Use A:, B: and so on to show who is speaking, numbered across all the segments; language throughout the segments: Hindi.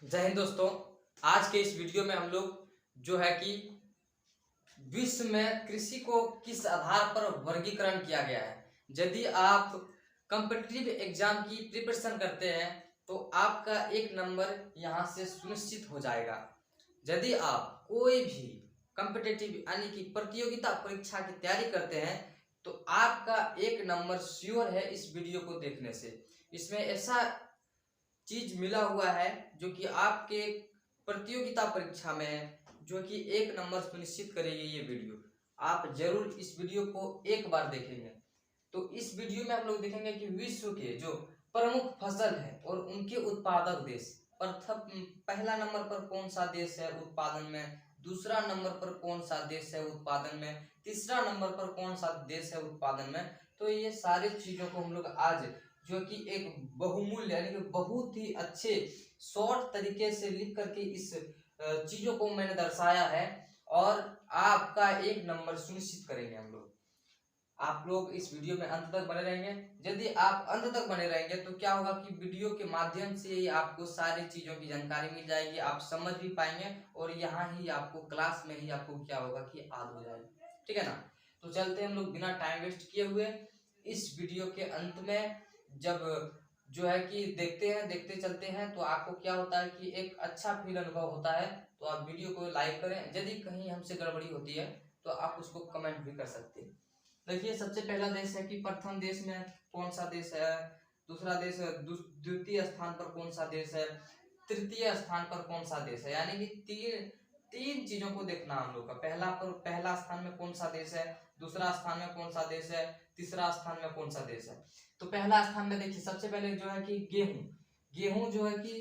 A: जय हिंद दोस्तों। आज के इस वीडियो में हम लोग जो है कि विश्व में कृषि को किस आधार पर वर्गीकरण किया गया है। यदि आप कॉम्पिटिटिव एग्जाम की प्रिपरेशन करते हैं तो आपका एक नंबर यहाँ से सुनिश्चित हो जाएगा। यदि आप कोई भी कॉम्पिटिटिव यानी कि प्रतियोगिता परीक्षा की तैयारी करते हैं तो आपका एक नंबर श्योर है इस वीडियो को देखने से। इसमें ऐसा चीज मिला हुआ है जो कि आपके प्रतियोगिता परीक्षा में जो कि एक नंबर सुनिश्चित करेगी। ये वीडियो आप जरूर इस वीडियो को एक बार देखेंगे। तो इस वीडियो में हम लोग देखेंगे कि विश्व के जो प्रमुख फसल है और उनके उत्पादक देश, प्रथम पहला नंबर पर कौन सा देश है उत्पादन में, दूसरा नंबर पर कौन सा देश है उत्पादन में, तीसरा नंबर पर कौन सा देश है उत्पादन में। तो ये सारी चीजों को हम लोग आज जो कि एक बहुमूल्य यानी कि बहुत ही अच्छे शॉर्ट तरीके से लिख करके इस चीजों को मैंने दर्शाया है और आपका एक नंबर सुनिश्चित करेंगे हम लोग। आप लोग इस वीडियो में अंत तक बने रहेंगे। यदि आप अंत तक बने रहेंगे तो क्या होगा कि वीडियो के माध्यम से ही आपको सारी चीजों की जानकारी मिल जाएगी, आप समझ भी पाएंगे और यहाँ ही आपको क्लास में ही आपको क्या होगा कि याद हो जाएगा। ठीक है ना। तो चलते हम लोग बिना टाइम वेस्ट किए हुए इस वीडियो के अंत में जब जो है कि देखते चलते हैं तो आपको क्या होता है कि एक अच्छा फील अनुभव होता है। तो आप वीडियो को लाइक करें, यदि कहीं हमसे गड़बड़ी होती है तो आप उसको कमेंट भी कर सकते हैं। देखिए सबसे पहला देश है कि प्रथम देश में कौन सा देश है, दूसरा देश द्वितीय स्थान पर कौन सा देश है, तृतीय स्थान पर कौन सा देश है। यानी कि तीन चीजों को देखना हम लोग का। पहला स्थान में कौन सा देश है, दूसरा स्थान में कौन सा देश है, तीसरा स्थान में कौन सा देश है। तो पहला स्थान में देखिए सबसे पहले जो है कि गेहूं जो है कि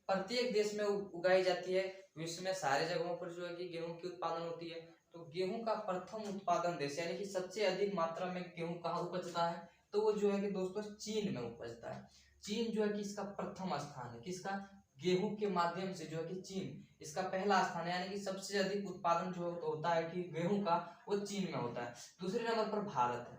A: प्रत्येक देश में उगाई जाती है। विश्व में सारे जगहों पर जो है कि गेहूं की उत्पादन होती है। तो गेहूं का प्रथम उत्पादन देश यानी कि सबसे अधिक मात्रा में गेहूं कहाँ उपजता है तो वो जो है कि दोस्तों चीन में उपजता है। चीन जो है कि इसका प्रथम स्थान है। किसका? गेहूं के माध्यम से जो है कि चीन इसका पहला स्थान है। यानी कि सबसे अधिक उत्पादन जो होता है कि गेहूं का वो चीन में होता है। दूसरे नंबर पर भारत है।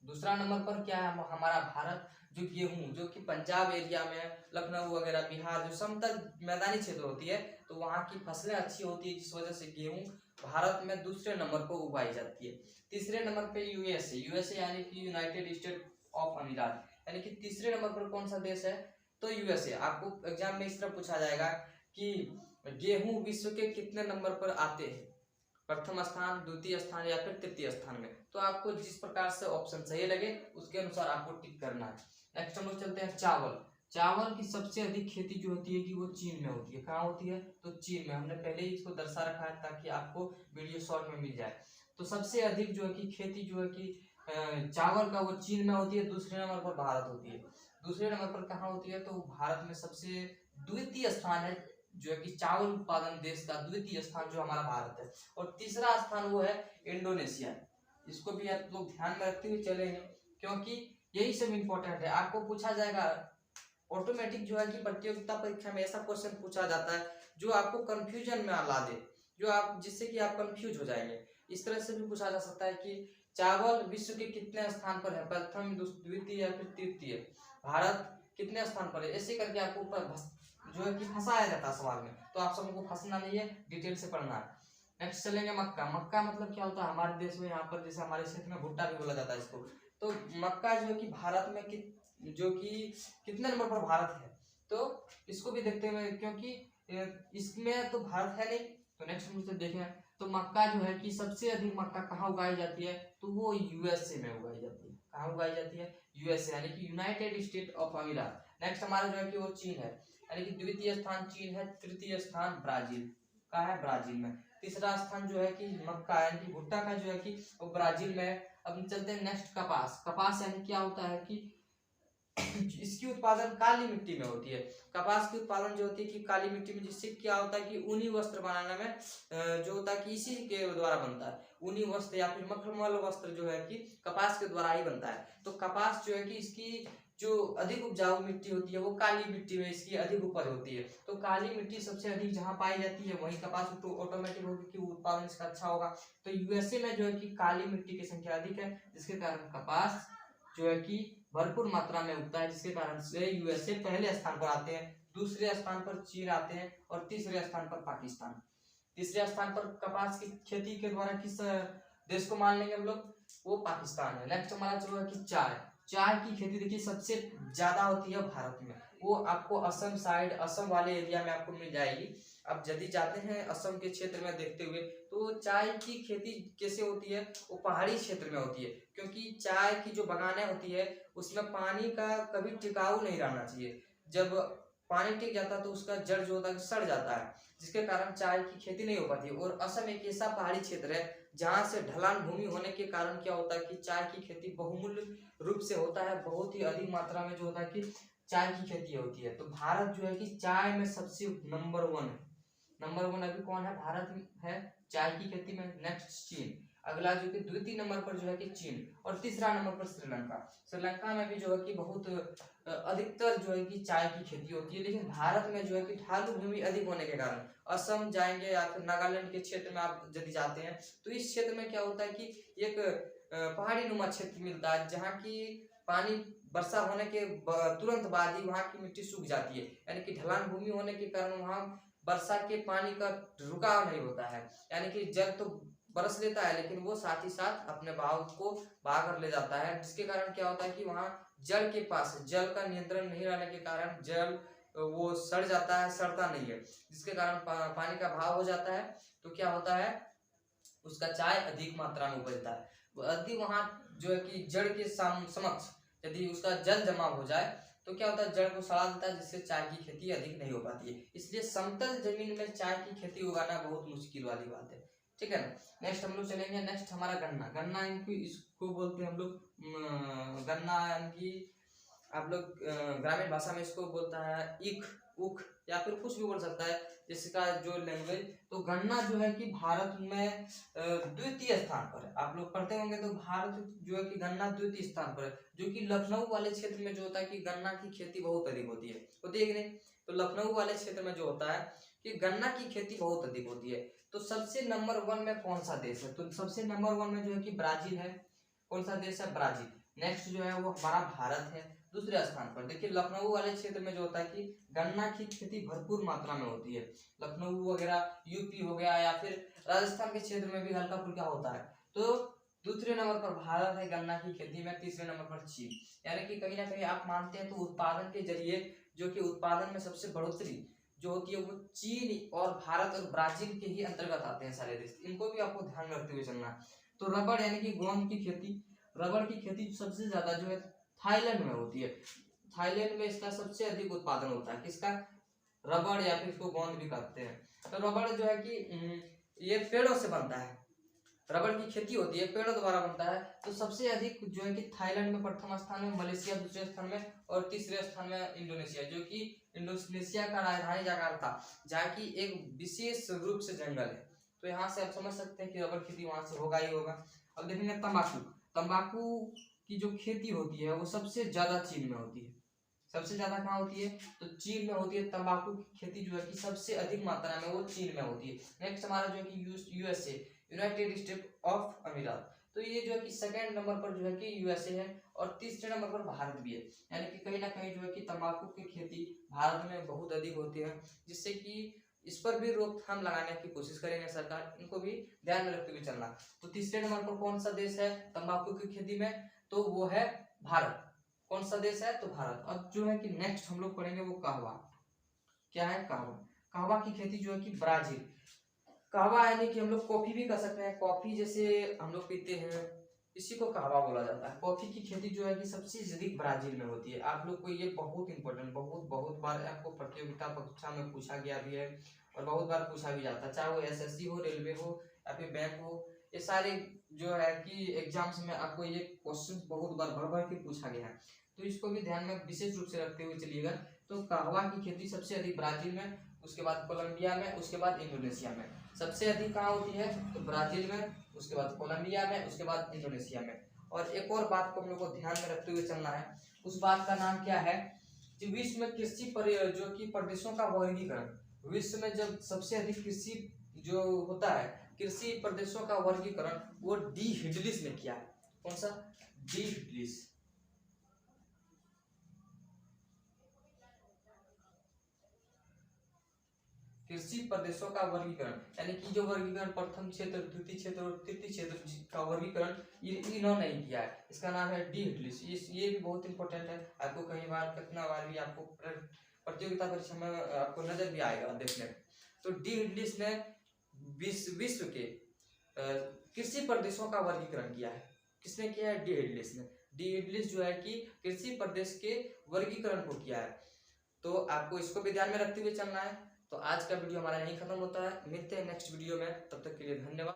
A: दूसरा नंबर पर क्या है हमारा भारत, जो गेहूं जो कि पंजाब एरिया में, लखनऊ वगैरह, बिहार जो समतल मैदानी क्षेत्र होती है तो वहाँ की फसलें अच्छी होती है जिस वजह से गेहूं भारत में दूसरे नंबर पर उगाई जाती है। तीसरे नंबर पे यूएसए यानी कि यूनाइटेड स्टेट ऑफ अमीरात। यानी कि तीसरे नंबर पर कौन सा देश है तो यूएसए। आपको एग्जाम में इस तरह पूछा जाएगा कि गेहूं विश्व के कितने नंबर पर आते हैं, प्रथम स्थान, द्वितीय स्थान या फिर तृतीय स्थान में। तो आपको जिस प्रकार से ऑप्शन सही लगे उसके अनुसार आपको टिक करना है। नेक्स्ट हम लोग चलते हैं चावल की सबसे अधिक खेती जो होती है कि वो चीन में होती है। कहाँ होती है तो चीन में। हमने पहले ही इसको दर्शा रखा है ताकि आपको वीडियो शॉर्ट में मिल जाए। तो सबसे अधिक जो है कि खेती जो है कि चावल का वो चीन में होती है। दूसरे नंबर पर भारत होती है। दूसरे नंबर पर कहाँ होती है तो भारत में सबसे द्वितीय स्थान है जो है कि चावल उत्पादन देश का द्वितीय स्थान जो हमारा भारत है। और तीसरा स्थान वो है इंडोनेशिया। इसको भी आप लोग ध्यान में रखते हुए चलेंगे क्योंकि यही सब इंपॉर्टेंट है। आपको पूछा जाएगा ऑटोमेटिक जो है कि प्रतियोगिता परीक्षा में ऐसा क्वेश्चन पूछा जाता है जो आपको कंफ्यूजन में ला दे, जो आप जिससे कि आप कंफ्यूज हो जाएंगे। इस तरह से भी पूछा जा सकता है कि चावल विश्व के कितने स्थान पर है, प्रथम, द्वितीय या फिर तृतीय, भारत कितने स्थान पर है। ऐसे करके आपको जो है कि फंसाया जाता है सवाल में। तो आप सबको फंसना नहीं है, डिटेल से पढ़ना है। नेक्स्ट चलेंगे मक्का मतलब क्या होता है हमारे देश में, यहाँ पर जैसे हमारे क्षेत्र में भुट्टा भी बोला जाता है इसको। तो मक्का जो है कि भारत में जो कि कितने नंबर पर भारत है तो इसको भी देखते हुए, क्योंकि इसमें तो भारत है नहीं। तो नेक्स्ट मुझसे देखें तो मक्का जो है कि सबसे अधिक मक्का कहाँ उगाई जाती है तो वो यूएसए में उगाई जाती है। कहाँ उगाई जाती है? यूएसए यानी कि यूनाइटेड स्टेट ऑफ अमीरात। नेक्स्ट हमारा जो है कि वो चीन है। यानी कि द्वितीय स्थान चीन है, तृतीय स्थान ब्राजील का है, ब्राजील में। तीसरा स्थान जो है कि मक्का यानी कि भुट्टा का जो है कि वो ब्राजील में। अब चलते हैं नेक्स्ट कपास यानी क्या होता है कि इसकी उत्पादन काली मिट्टी में होती है। कपास की उत्पादन जो होती है कि काली मिट्टी में, जिससे क्या होता है कि ऊनी वस्त्र बनाने में जो होता है कि इसी के द्वारा बनता है। ऊनी वस्त्र या फिर मखमल वस्त्र जो है कि कपास के द्वारा ही बनता है। तो कपास जो है कि इसकी जो अधिक उपजाऊ मिट्टी होती है वो काली मिट्टी में इसकी अधिक उपज होती है। तो काली मिट्टी सबसे अधिक जहाँ पाई जाती है वहीं कपास तो ऑटोमेटिक होगी कि उत्पादन इसका अच्छा होगा। तो यूएसए में जो है कि काली मिट्टी की संख्या अधिक है जिसके कारण कपास जो है कि भरपूर मात्रा में उगता है, जिसके कारण से यूएसए पहले स्थान पर आते हैं। दूसरे स्थान पर चीन आते हैं और तीसरे स्थान पर पाकिस्तान। तीसरे स्थान पर कपास की खेती के द्वारा किस देश को मान लेंगे हम लोग, वो पाकिस्तान है। नेक्स्ट हमारा जो है कि चाय, चाय की खेती देखिए सबसे ज्यादा होती है भारत में, वो आपको असम साइड, असम वाले एरिया में आपको मिल जाएगी। अब यदि जाते हैं असम के क्षेत्र में देखते हुए तो चाय की खेती कैसे होती है, वो पहाड़ी क्षेत्र में होती है, क्योंकि चाय की जो बगानें होती है उसमें पानी का कभी टिकाऊ नहीं रहना चाहिए। जब पानी टिक जाता है तो उसका जड़ जो होता है सड़ जाता है, जिसके कारण चाय की खेती नहीं हो पाती है। और असम एक ऐसा पहाड़ी क्षेत्र है जहाँ से ढलान भूमि होने के कारण क्या होता है कि चाय की खेती बहुमूल्य रूप से होता है, बहुत ही अधिक मात्रा में जो होता है कि चाय की खेती होती है। तो भारत जो है कि चाय में सबसे नंबर 1 है। नंबर 1 अभी कौन है, भारत है चाय की खेती में। नेक्स्ट चीन, अगला जो कि द्वितीय नंबर पर जो है कि चीन, और तीसरा नंबर पर श्रीलंका। श्रीलंका में भी जो है कि बहुत अधिकतर जो है कि चाय की खेती होती है। लेकिन भारत में जो है कि ढालू भूमि अधिक होने के कारण असम जाएंगे या फिर नागालैंड के क्षेत्र में आप यदि जाते हैं तो इस क्षेत्र में क्या होता है कि एक पहाड़ी नुमा क्षेत्र मिलता है, जहाँ की पानी वर्षा होने के तुरंत बाद ही वहाँ की मिट्टी सूख जाती है, यानी कि ढलान भूमि होने के कारण वहाँ वर्षा के पानी का रुकाव नहीं होता है, यानी कि जल तो बरस लेता है लेकिन वो साथ ही साथ अपने बहाव को बहा कर ले जाता है, जिसके कारण क्या होता है कि वहाँ जल के पास जल का नियंत्रण नहीं रहने के कारण जल वो सड़ जाता है, सड़ता नहीं है, जिसके कारण पानी का भाव हो जाता है। तो क्या होता है, उसका चाय अधिक मात्रा में उपजता है। यदि वहाँ जो है कि जड़ के समक्ष यदि उसका जल जमा हो जाए तो क्या होता है, जड़ को सड़ा देता है, जिससे चाय की खेती अधिक नहीं हो पाती है। इसलिए समतल जमीन में चाय की खेती उगाना बहुत मुश्किल वाली बात है, ठीक है ना। नेक्स्ट हम लोग चलेंगे, नेक्स्ट हमारा गन्ना। गन्ना इनको इसको बोलते हैं हम लोग गन्ना, इनकी आप लोग ग्रामीण भाषा में इसको बोलता है ईख, उख, या फिर कुछ भी बोल सकता है जिसका जो लैंग्वेज। तो गन्ना जो है कि भारत में द्वितीय स्थान पर है। आप लोग पढ़ते होंगे तो भारत जो है कि गन्ना द्वितीय स्थान पर है, जो कि लखनऊ वाले क्षेत्र में जो होता है कि गन्ना की खेती बहुत अधिक होती है कि नहीं। तो लखनऊ वाले क्षेत्र में जो होता है कि गन्ना की खेती बहुत अधिक होती है। तो सबसे नंबर 1 में कौन सा देश है, तो सबसे नंबर 1 में जो है कि ब्राजील है। कौन सा देश है, ब्राजील। नेक्स्ट जो है वो हमारा भारत है दूसरे स्थान पर। देखिए लखनऊ वाले क्षेत्र में जो होता है कि गन्ना की खेती भरपूर मात्रा में होती है। लखनऊ वगैरह यूपी हो गया या फिर राजस्थान के क्षेत्र में भी हल्का फुल्का होता है। तो दूसरे नंबर पर भारत है गन्ना की खेती में, तीसरे नंबर पर चीन। यानी कि कहीं ना कहीं आप मानते हैं तो उत्पादन के जरिए जो कि उत्पादन में सबसे बढ़ोतरी जो होती है वो चीन और भारत और ब्राजील के ही अंतर्गत आते हैं सारे देश। इनको भी आपको ध्यान में रखते हुए चलना है। तो रबड़ यानी कि गोंद की खेती, रबड़ की खेती सबसे ज्यादा जो है थाईलैंड में होती है। थाईलैंड में इसका सबसे अधिक उत्पादन होता है, किसका, रबड़, या फिर इसको गोंद भी कहते हैं। तो रबड़ जो है कि ये पेड़ों से बनता है, रबड़ की खेती होती है पेड़ों द्वारा बनता है। तो सबसे अधिक जो है कि थाईलैंड में प्रथम स्थान में, मलेशिया दूसरे स्थान में, और तीसरे स्थान में इंडोनेशिया, जो कि इंडोनेशिया का राजधानी जकार्ता, जहाँ की एक विशेष रूप से जंगल है। तो यहाँ से आप समझ सकते हैं कि रबड़ खेती वहां से होगा ही होगा। अब देखेंगे तंबाकू। तंबाकू की जो खेती होती है वो सबसे ज्यादा चीन में होती है। सबसे ज्यादा कहाँ होती है, तो चीन में होती है। तंबाकू की खेती जो है कि सबसे अधिक मात्रा में वो चीन में होती है। नेक्स्ट हमारा जो है कि USA, United state of America. तो ये जो है कि सेकंड नंबर पर जो है कि यूएसए है, और तीसरे नंबर पर भारत भी है। यानी कि कहीं ना कहीं जो है कि तंबाकू की खेती भारत में बहुत अधिक होती है, जिससे कि इस पर भी रोकथाम लगाने की कोशिश करेंगे सरकार, इनको भी ध्यान में रखते हुए चलना। तो तीसरे नंबर पर कौन सा देश है तंबाकू की खेती में, तो वो है भारत। कौन सा देश है, तो भारत। अब जो है कि नेक्स्ट हम लोग पढ़ेंगे वो कहवा। क्या है, कहवा। कहवा की खेती जो है कि ब्राजील। कहवा यानी कि हम लोग कॉफी भी कर सकते हैं, कॉफी जैसे हम लोग पीते हैं, इसी को कहवा बोला जाता है। कॉफी की खेती जो है कि सबसे अधिक ब्राजील में होती है। आप लोग को ये बहुत इंपॉर्टेंट, बहुत बार आपको प्रतियोगिता परीक्षा में पूछा गया भी है, और बहुत बार पूछा भी जाता है, चाहे वो एसएससी हो, रेलवे हो, या फिर बैंक हो। ये सारे जो है कि एग्जाम्स में आपको ये क्वेश्चन बहुत बार भर भर के पूछा गया है, तो इसको भी ध्यान में विशेष रूप से रखते हुए चलिएगा। तो कहवा की खेती सबसे अधिक ब्राजील में, उसके बाद कोलंबिया में, उसके बाद इंडोनेशिया में। सबसे अधिक कहाँ होती है, तो ब्राजील में, उसके बाद कोलंबिया में, उसके बाद इंडोनेशिया में। और एक और बात को हम लोग को ध्यान में रखते हुए चलना है, उस बात का नाम क्या है, कि विश्व में कृषि जो कि प्रदेशों का वर्गीकरण, विश्व में जब सबसे अधिक कृषि जो होता है, कृषि प्रदेशों का वर्गीकरण वो डी हिडलिस ने किया है। कौन सा, डी हिडलिस। कृषि प्रदेशों का वर्गीकरण, यानी कि जो वर्गीकरण प्रथम क्षेत्र, द्वितीय क्षेत्र और तृतीय क्षेत्र का वर्गीकरण इन्होंने नहीं किया है। इसका नाम है डी हिटलिस। ये भी बहुत इंपॉर्टेंट है, आपको कई बार कितना बार भी आपको प्रतियोगिता परीक्षा में आपको नजर भी आएगा देखने में। तो डी हिटलिस ने विश्व के कृषि प्रदेशों का वर्गीकरण किया है। किसने किया है? डी हिटलिस ने। डी हिटलिस जो है कि कृषि प्रदेश के वर्गीकरण को किया है। तो आपको इसको भी ध्यान में रखते हुए चलना है। तो आज का वीडियो हमारा यहीं खत्म होता है, मिलते हैं नेक्स्ट वीडियो में, तब तक के लिए धन्यवाद।